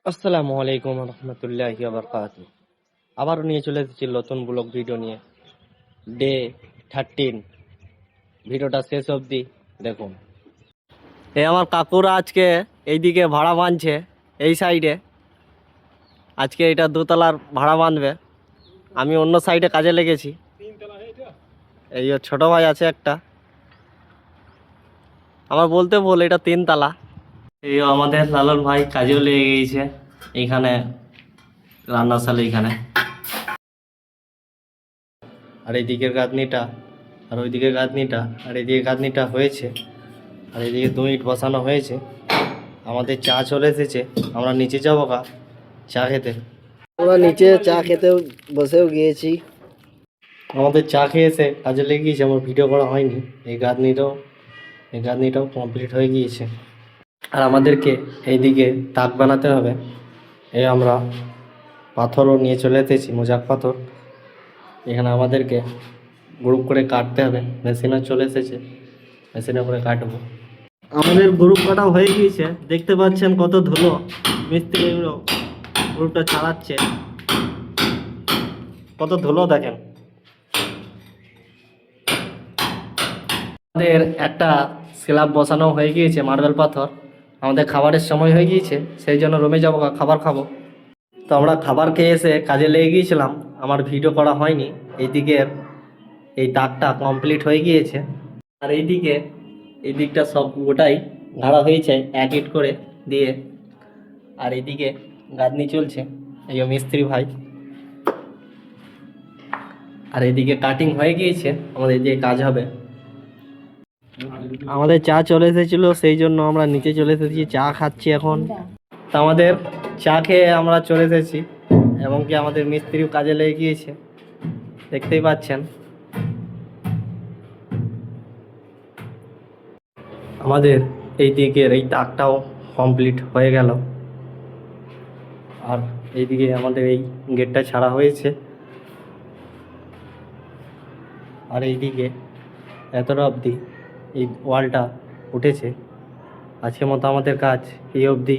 আসসালামু আলাইকুম রহমতুল্লাহি বারকাতু। আবারও নিয়ে চলে এসেছি নতুন ব্লগ ভিডিও নিয়ে। ডে 13, ভিডিওটা শেষ অবধি দেখুন। এই আমার কাকুরা আজকে এইদিকে ভাড়া বাঁধছে, এই সাইডে আজকে এটা দোতলার ভাড়া বাঁধবে। আমি অন্য সাইডে কাজে লেগেছি। এই ছোট ভাই আছে একটা, আমার বলতে ভুল, এটা 3 তলা। এই আমাদের লালন ভাই কাজেও লেগে গিয়েছে এইখানে, রান্নাশালে এইখানে। আর এইদিকের গাঁথনিটা, আর ওইদিকের গাঁথনিটা, আর এইদিকে গাঁথনিটা হয়েছে, আর এইদিকে 2 ইট বসানো হয়েছে। আমাদের চা চলে এসেছে, আমরা নিচে যাবো চা খেতে। আমরা নিচে চা খেতে বসেও গিয়েছি। আমাদের চা খেয়ে এসে কাজে লেগে গিয়েছে, আমার ভিডিও করা হয়নি। এই গাঁথনিটাও কমপ্লিট হয়ে গিয়েছে। আর আমাদেরকে এইদিকে তাক বানাতে হবে। এই আমরা পাথরও নিয়ে চলে এসেছি, মোজাক পাথর। এখানে আমাদেরকে গ্রুপ করে কাটতে হবে, মেশিনও চলে এসেছে, মেশিনে করে কাটবো। আমাদের গ্রুপ কাটা হয়ে গিয়েছে, দেখতে পাচ্ছেন কত ধুলো। মিস্ত্রিগুলো গ্রুপটা চালাচ্ছে, কত ধুলো দেখেন। আমাদের একটা স্ল্যাব বসানো হয়ে গিয়েছে, মার্বেল পাথর। আমাদের খাবারের সময় হয়ে গিয়েছে, সেই জন্য রুমে যাবো, খাবার খাবো। তো আমরা খাবার খেয়ে এসে কাজে লেগে গিয়েছিলাম, আমার ভিডিও করা হয়নি। এইদিকের এই দাগটা কমপ্লিট হয়ে গিয়েছে। আর এই দিকটা সব গোটাই ঝাড়া হয়েছে 1 ইট করে দিয়ে। আর এইদিকে গাঁথনি চলছে, এই মিস্ত্রি ভাই। আর এইদিকে কাটিং হয়ে গিয়েছে, আমাদের এদিকে কাজ হবে। আমাদের চা চলে এসেছিলো, সেই জন্য আমরা নিচে চলে এসেছি, চা খাচ্ছি এখন। তা আমাদের চা খেয়ে আমরা চলে এসেছি, এবং কি আমাদের মিস্ত্রিও কাজে লেগে গিয়েছে, দেখতেই পাচ্ছেন। আমাদের এই দিকের এই দাগটাও কমপ্লিট হয়ে গেল। আর এইদিকে আমাদের এই গেটটা ছাড়া হয়েছে। আর এইদিকে এতটা অবধি এই ওয়ালটা উঠেছে। আজকের মতো আমাদের কাজ এই অবধি।